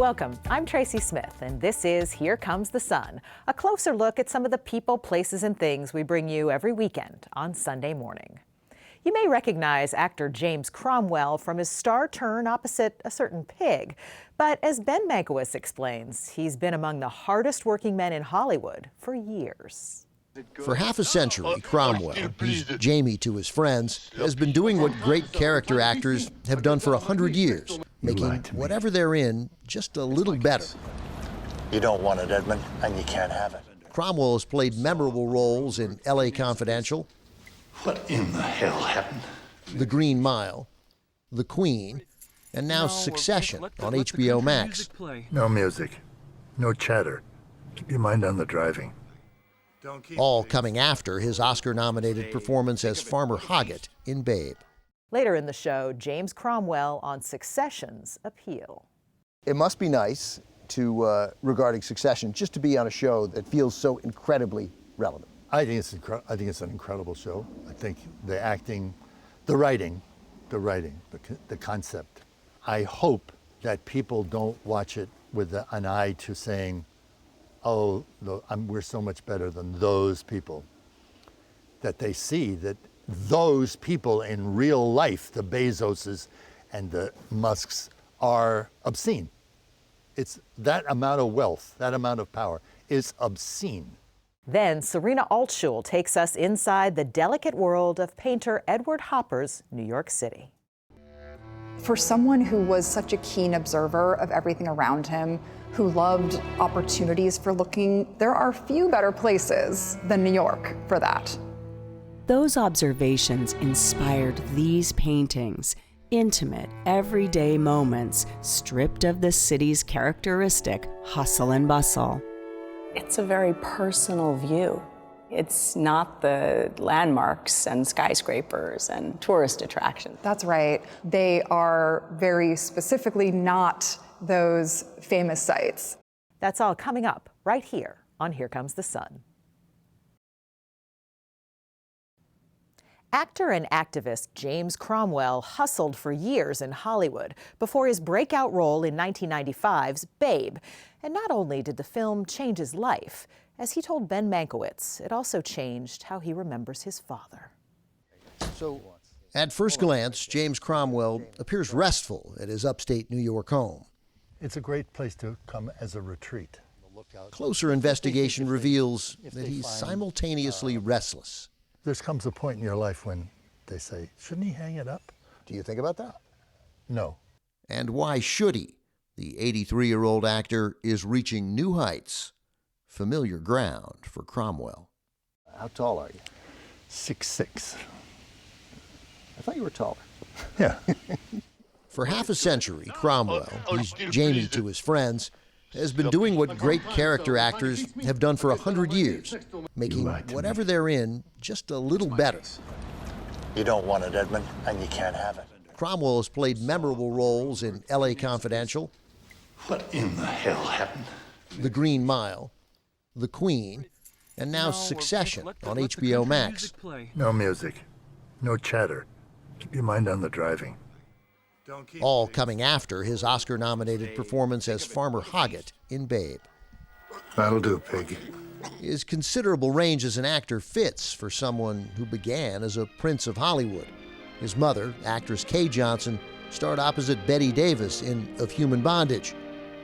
Welcome. I'm Tracy Smith, and this is Here Comes the Sun, a closer look at some of the people, places, and things we bring you every weekend on Sunday morning. You may recognize actor James Cromwell from his star turn opposite a certain pig. But as Ben Mankiewicz explains, he's been among the hardest working men in Hollywood for years. For half a century, Cromwell, he's Jamie to his friends, has been doing what great character actors have done for 100 years, making whatever they're in just a little better. You don't want it, Edmund, and you can't have it. Cromwell has played memorable roles in L.A. Confidential, What in the hell happened? The Green Mile, The Queen, and now Succession on HBO Max. No music, no chatter. Keep your mind on the driving. All coming after his Oscar-nominated performance as Farmer Hoggett in Babe. Later in the show, James Cromwell on Succession's appeal. It must be nice to, regarding Succession, just to be on a show that feels so incredibly relevant. I think it's an incredible show. I think the acting, the writing, the concept. I hope that people don't watch it with an eye to saying, oh, we're so much better than those people. That they see that those people in real life, the Bezoses and the Musks, are obscene. It's that amount of wealth, that amount of power is obscene. Then Serena Altschul takes us inside the delicate world of painter Edward Hopper's New York City. For someone who was such a keen observer of everything around him, who loved opportunities for looking, there are few better places than New York for that. Those observations inspired these paintings, intimate, everyday moments stripped of the city's characteristic hustle and bustle. It's a very personal view. It's not the landmarks and skyscrapers and tourist attractions. That's right. They are very specifically not those famous sites. That's all coming up right here on Here Comes the Sun. Actor and activist James Cromwell hustled for years in Hollywood before his breakout role in 1995's Babe. And not only did the film change his life, as he told Ben Mankiewicz, it also changed how he remembers his father. So, at first glance, James Cromwell appears restful at his upstate New York home. It's a great place to come as a retreat. Closer investigation reveals that he's simultaneously restless. There comes a point in your life when they say, shouldn't he hang it up? Do you think about that? No. And why should he? The 83-year-old actor is reaching new heights, familiar ground for Cromwell. How tall are you? 6'6". I thought you were taller. Yeah. For half a century, Cromwell, he's Jamie to his friends, has been doing what great character actors have done for 100 years, making whatever they're in just a little better. You don't want it, Edmund, and you can't have it. Cromwell has played memorable roles in L.A. Confidential, What in the hell happened? The Green Mile, The Queen, and now Succession on HBO Max. No music, no chatter. Keep your mind on the driving. All coming after his Oscar-nominated performance as Farmer Hoggett in Babe. That'll do, pig. His considerable range as an actor fits for someone who began as a prince of Hollywood. His mother, actress Kay Johnson, starred opposite Bette Davis in Of Human Bondage,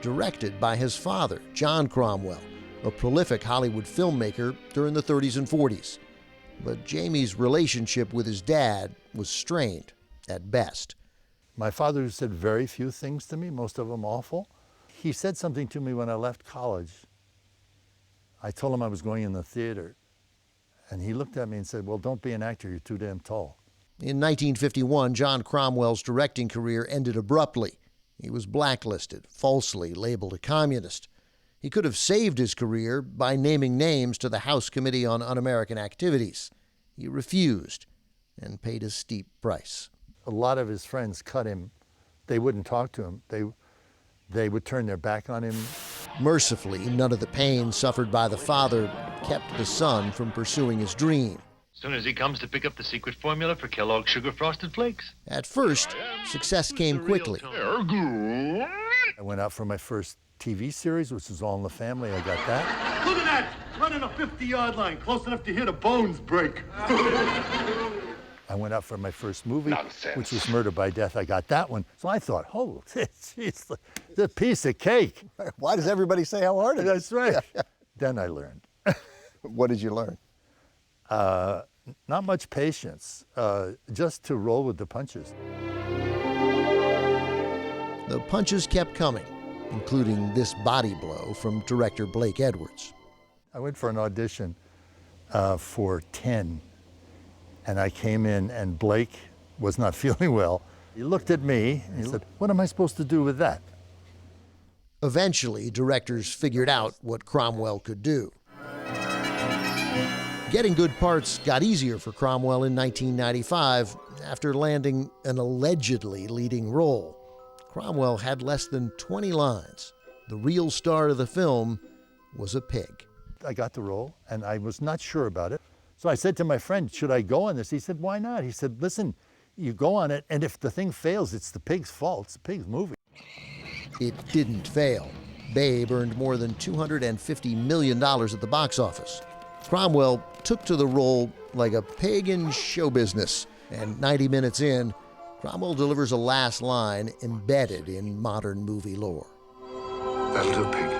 directed by his father, John Cromwell, a prolific Hollywood filmmaker during the 30s and 40s. But Jamie's relationship with his dad was strained at best. My father said very few things to me, most of them awful. He said something to me when I left college. I told him I was going in the theater, and he looked at me and said, well, don't be an actor, you're too damn tall. In 1951, John Cromwell's directing career ended abruptly. He was blacklisted, falsely labeled a communist. He could have saved his career by naming names to the House Committee on Un-American Activities. He refused and paid a steep price. A lot of his friends cut him. They wouldn't talk to him. They would turn their back on him. Mercifully, none of the pain suffered by the father kept the son from pursuing his dream. As soon as he comes to pick up the secret formula for Kellogg's Sugar Frosted Flakes. At first, success came quickly. I went out for my first TV series, which was All in the Family. I got that. Look at that! Running a 50-yard line, close enough to hear the bones break. I went out for my first movie, which was Murder by Death. I got that one. So I thought, oh, it's a piece of cake. Why does everybody say how hard it is? That's right. Then I learned. What did you learn? Not much patience, just to roll with the punches. The punches kept coming, including this body blow from director Blake Edwards. I went for an audition for 10, and I came in, and Blake was not feeling well. He looked at me and he said, "What am I supposed to do with that?" Eventually, directors figured out what Cromwell could do. Getting good parts got easier for Cromwell in 1995 after landing an allegedly leading role. Cromwell had less than 20 lines. The real star of the film was a pig. I got the role, and I was not sure about it. So I said to my friend, should I go on this? He said, why not? He said, listen, you go on it, and if the thing fails, it's the pig's fault. It's the pig's movie. It didn't fail. Babe earned more than $250 million at the box office. Cromwell took to the role like a pig in show business, and 90 minutes in, Cromwell delivers a last line embedded in modern movie lore. That'll do, pig.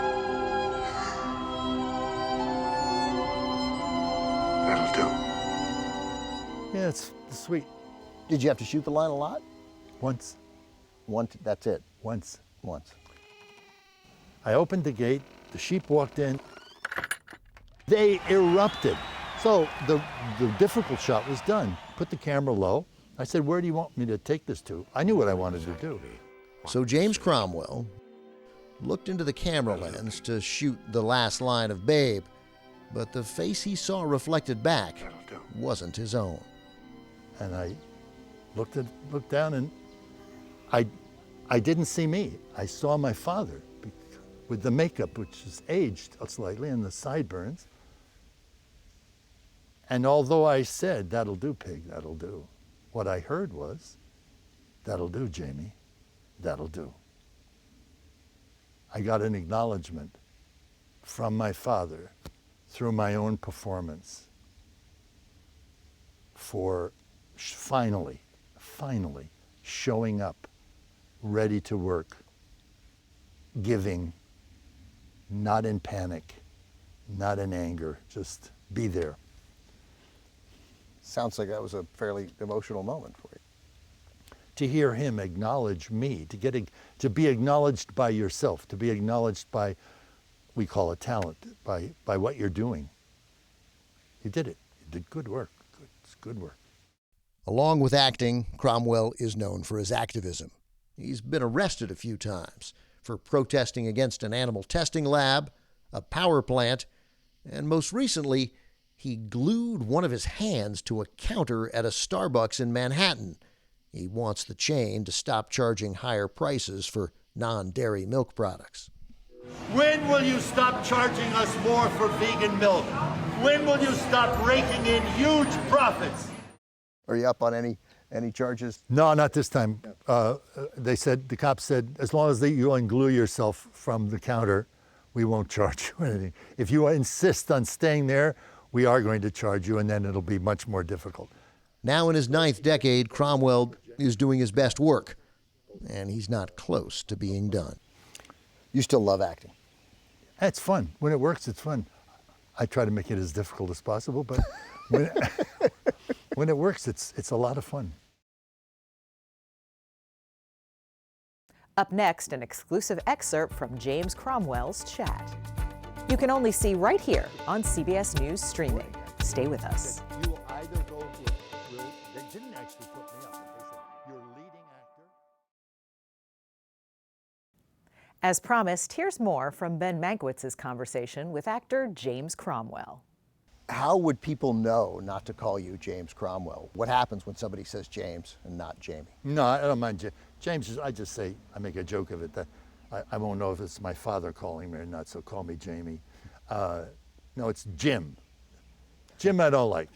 That'll do. Yeah, it's sweet. Did you have to shoot the line a lot? Once. That's it? Once. Once. I opened the gate, the sheep walked in, they erupted. So the difficult shot was done. Put the camera low. I said, where do you want me to take this to? I knew what I wanted to do. So James Cromwell looked into the camera lens to shoot the last line of Babe, but the face he saw reflected back wasn't his own. And I looked down, and I didn't see me. I saw my father with the makeup, which is aged slightly, and the sideburns. And although I said, that'll do, pig, that'll do, what I heard was, that'll do, Jamie, that'll do. I got an acknowledgement from my father through my own performance for finally showing up, ready to work, giving, not in panic, not in anger, just be there. Sounds like that was a fairly emotional moment for you. To hear him acknowledge me, to be acknowledged by yourself, to be acknowledged by, we call it talent, by what you're doing. You did it. You did good work. It's good work. Along with acting, Cromwell is known for his activism. He's been arrested a few times for protesting against an animal testing lab, a power plant, and most recently, he glued one of his hands to a counter at a Starbucks in Manhattan. He wants the chain to stop charging higher prices for non-dairy milk products. When will you stop charging us more for vegan milk? When will you stop raking in huge profits? Are you up on any charges? No, not this time. The cops said, as long as you unglue yourself from the counter, we won't charge you anything. If you insist on staying there, we are going to charge you, and then it'll be much more difficult. Now in his 9th decade, Cromwell is doing his best work, and he's not close to being done. You still love acting? It's fun. When it works, it's fun. I try to make it as difficult as possible, but when it works, it's a lot of fun. Up next, an exclusive excerpt from James Cromwell's chat. You can only see right here on CBS News Streaming. Stay with us. You will either go with, they didn't actually put me up. They said, you're leading actor. As promised, here's more from Ben Mankiewicz's conversation with actor James Cromwell. How would people know not to call you James Cromwell? What happens when somebody says James and not Jamie? No, I don't mind James. I just say, I make a joke of it, that I won't know if it's my father calling me or not, so call me Jamie. No, it's Jim. Jim I don't like.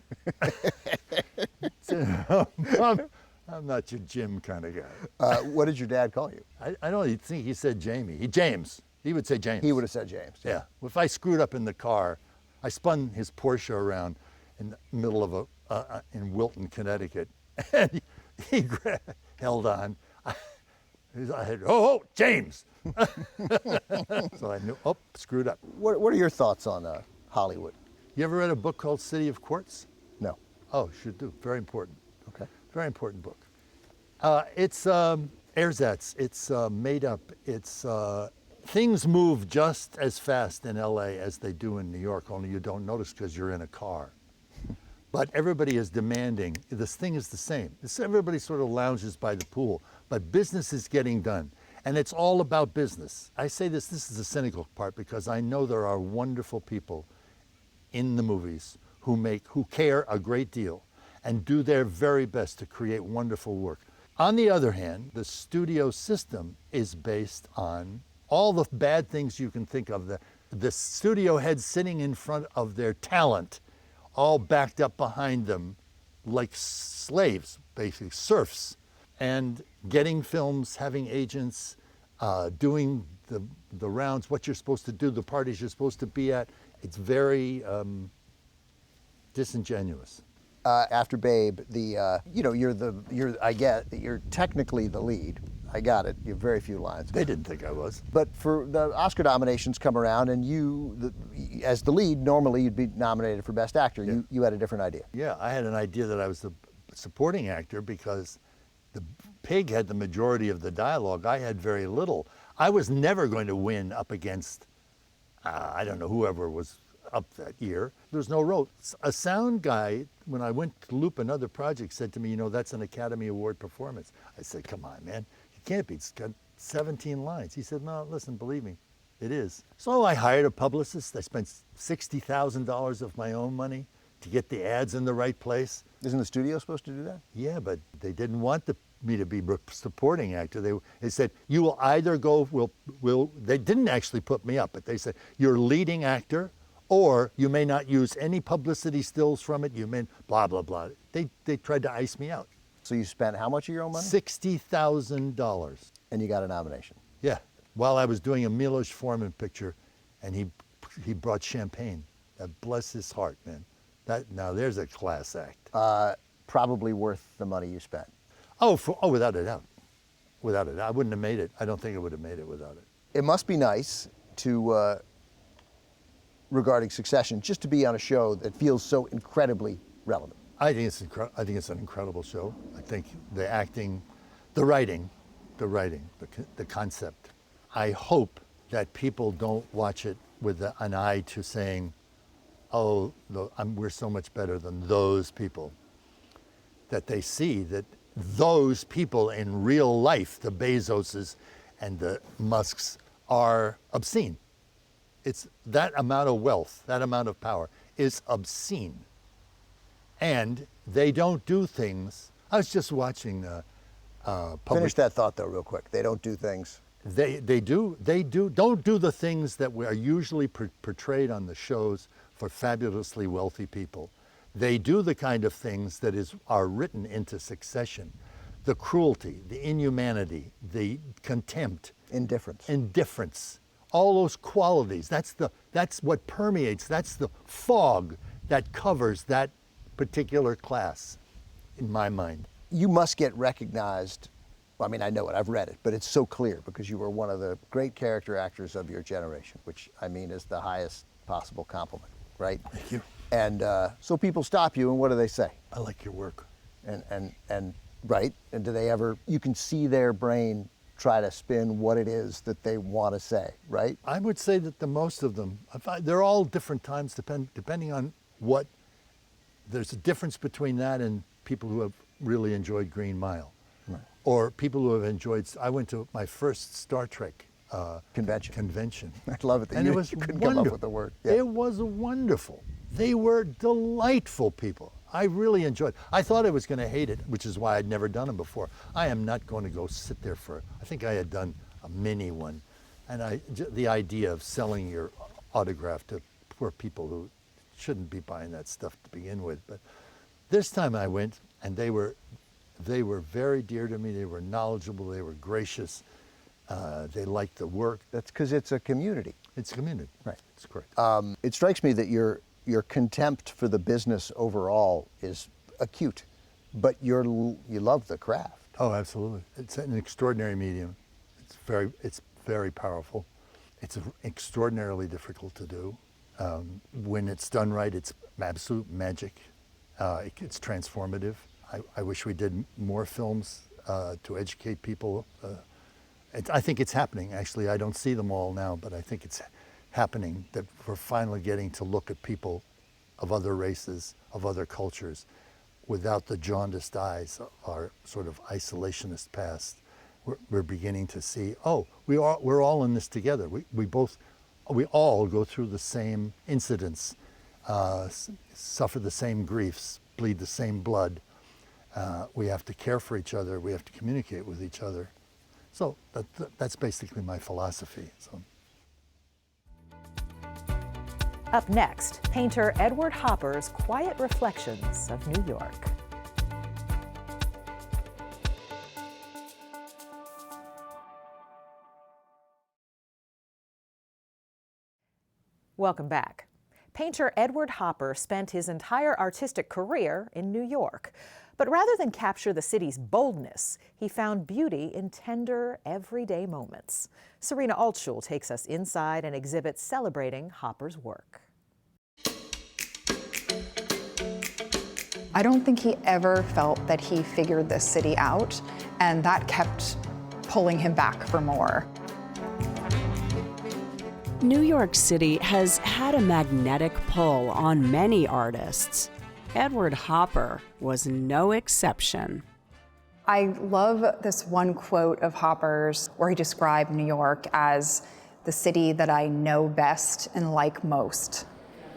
I'm not your Jim kind of guy. What did your dad call you? I don't think he said Jamie. James. He would say James. He would have said James. Yeah. If I screwed up in the car, I spun his Porsche around in the middle of in Wilton, Connecticut, and he held on. I had, James. So I knew, screwed up. What are your thoughts on Hollywood? You ever read a book called City of Quartz? No. Oh, should do. Very important. Okay. Very important book. It's ersatz. It's made up. It's things move just as fast in LA as they do in New York, only you don't notice because you're in a car. But everybody is demanding. This thing is the same. Everybody sort of lounges by the pool, but business is getting done. And it's all about business. I say this is the cynical part because I know there are wonderful people in the movies who care a great deal and do their very best to create wonderful work. On the other hand, the studio system is based on all the bad things you can think of. The studio heads sitting in front of their talent, all backed up behind them like slaves, basically, serfs, and getting films, having agents, doing the rounds, what you're supposed to do, the parties you're supposed to be at. It's very disingenuous. After Babe, I get that you're technically the lead. I got it. You have very few lines. They didn't think I was. But for the Oscar nominations come around, and as the lead, normally you'd be nominated for Best Actor. Yeah. You had a different idea. Yeah, I had an idea that I was the supporting actor because the Pig had the majority of the dialogue. I had very little. I was never going to win up against, I don't know, whoever was up that year. There's no role. A sound guy, when I went to loop another project, said to me, that's an Academy Award performance. I said, come on, man. Can't be. It's got 17 lines. He said, no, listen, believe me, it is. So I hired a publicist. I spent $60,000 of my own money to get the ads in the right place. Isn't the studio supposed to do that? Yeah, but they didn't want me to be supporting actor. They said, you will either go, they didn't actually put me up, but they said, you're leading actor, or you may not use any publicity stills from it. You may, blah, blah, blah. They tried to ice me out. So you spent how much of your own money? $60,000. And you got a nomination? Yeah. While I was doing a Milos Forman picture, and he brought champagne. Bless his heart, man. Now there's a class act. Probably worth the money you spent. Without a doubt. Without it. I wouldn't have made it. I don't think I would have made it without it. It must be nice to, regarding Succession, just to be on a show that feels so incredibly relevant. I think it's an incredible show. I think the acting, the writing, the concept. I hope that people don't watch it with an eye to saying, we're so much better than those people. That they see that those people in real life, the Bezoses and the Musks, are obscene. It's that amount of wealth, that amount of power is obscene. And they don't do things. I was just watching Finish that thought though real quick. They don't do things. They don't do the things that are usually portrayed on the shows for fabulously wealthy people. They do the kind of things that are written into Succession. The cruelty, the inhumanity, the contempt. Indifference. All those qualities. That's what permeates. That's the fog that covers that particular class, in my mind. You must get recognized. Well, I mean, I know it, I've read it, but it's so clear because you were one of the great character actors of your generation, which I mean is the highest possible compliment, right? Thank you. And so people stop you, and what do they say? I like your work. And right? And do they ever, you can see their brain try to spin what it is that they want to say, right? I would say that the most of them, they're all different times depending on what. There's a difference between that and people who have really enjoyed Green Mile. Right. Or people who have enjoyed, I went to my first Star Trek convention. I love it. And it was you couldn't wonderful. come up with the word. Yeah. It was wonderful. They were delightful people. I really enjoyed it. I thought I was going to hate it, which is why I'd never done them before. I am not going to go sit there I think I had done a mini one. And the idea of selling your autograph to poor people who shouldn't be buying that stuff to begin with. But this time I went, and they were They were very dear to me. They were knowledgeable. They were gracious. They liked the work. That's because it's a community. It's a community. Right. That's correct. It strikes me that your contempt for the business overall is acute, but you love the craft. Oh, absolutely. It's an extraordinary medium. It's very powerful. It's extraordinarily difficult to do. When it's done right, it's absolute magic. It's transformative. I wish we did more films to educate people. I think it's happening, actually. I don't see them all now, but I think it's happening that we're finally getting to look at people of other races, of other cultures, without the jaundiced eyes of our sort of isolationist past. We're beginning to see, oh, we're all in this together. We all go through the same incidents, suffer the same griefs, bleed the same blood. We have to care for each other. We have to communicate with each other. So that's basically my philosophy. So. Up next, painter Edward Hopper's quiet reflections of New York. Welcome back. Painter Edward Hopper spent his entire artistic career in New York. But rather than capture the city's boldness, he found beauty in tender, everyday moments. Serena Altschul takes us inside an exhibit celebrating Hopper's work. I don't think he ever felt that he figured this city out, and that kept pulling him back for more. New York City has had a magnetic pull on many artists. Edward Hopper was no exception. I love this one quote of Hopper's where he described New York as the city that I know best and like most.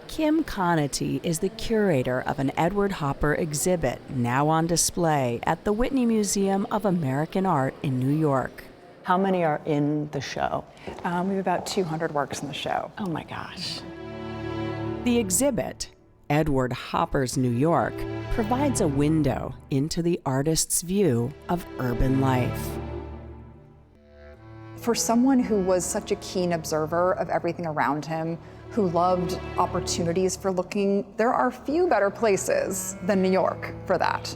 Kim Conity is the curator of an Edward Hopper exhibit now on display at the Whitney Museum of American Art in New York. How many are in the show? We have about 200 works in the show. Oh my gosh. The exhibit, Edward Hopper's New York, provides a window into the artist's view of urban life. For someone who was such a keen observer of everything around him, who loved opportunities for looking, there are few better places than New York for that.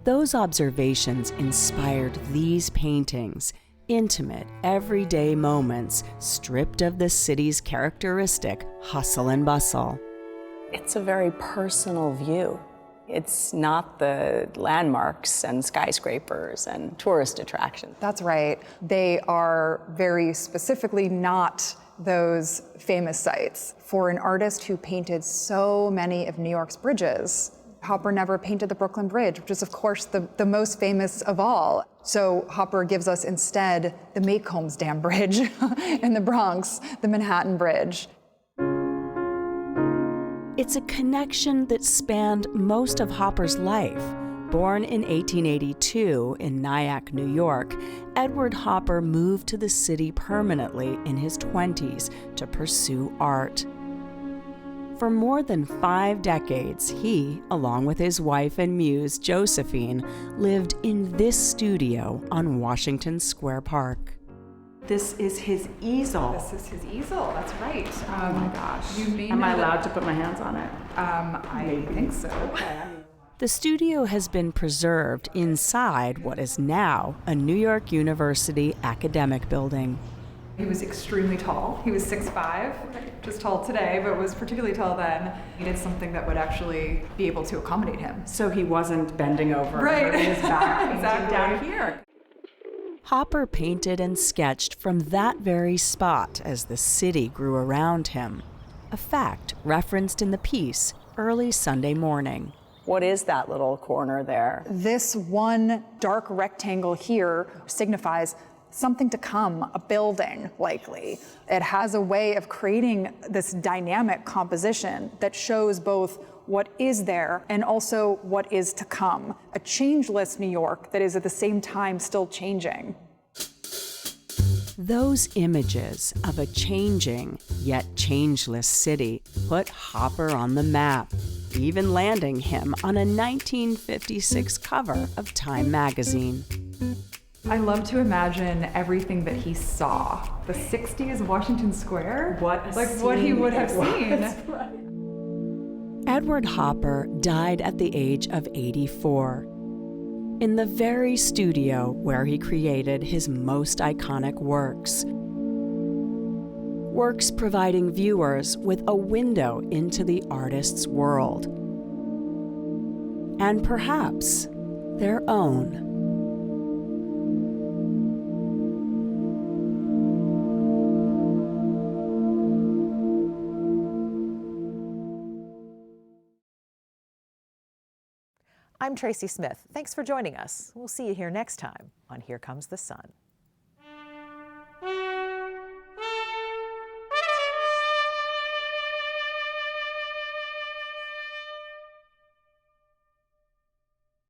Those observations inspired these paintings, intimate, everyday moments stripped of the city's characteristic hustle and bustle. It's a very personal view. It's not the landmarks and skyscrapers and tourist attractions. That's right. They are very specifically not those famous sites. For an artist who painted so many of New York's bridges, Hopper never painted the Brooklyn Bridge, which is of course the most famous of all. So Hopper gives us instead the Maycombs Dam Bridge in the Bronx, the Manhattan Bridge. It's a connection that spanned most of Hopper's life. Born in 1882 in Nyack, New York, Edward Hopper moved to the city permanently in his 20s to pursue art. For more than 5 decades, he, along with his wife and muse, Josephine, lived in this studio on Washington Square Park. This is his easel. This is his easel, that's right. Oh my gosh. You Am I allowed to put my hands on it? I think so. The studio has been preserved inside what is now a New York University academic building. He was extremely tall. He was 6'5", just tall today, but was particularly tall then. He needed something that would actually be able to accommodate him. So he wasn't bending over right. his back Exactly. down here. Hopper painted and sketched from that very spot as the city grew around him, a fact referenced in the piece Early Sunday Morning. What is that little corner there? This one dark rectangle here signifies something to come, a building, likely. It has a way of creating this dynamic composition that shows both what is there and also what is to come. A changeless New York that is at the same time still changing. Those images of a changing yet changeless city put Hopper on the map. even landing him on a 1956 cover of Time magazine. I love to imagine everything that he saw. The 60s Washington Square? What he would have seen. Edward Hopper died at the age of 84, in the very studio where he created his most iconic works. Works providing viewers with a window into the artist's world, and perhaps their own. I'm Tracy Smith. Thanks for joining us. We'll see you here next time on Here Comes the Sun.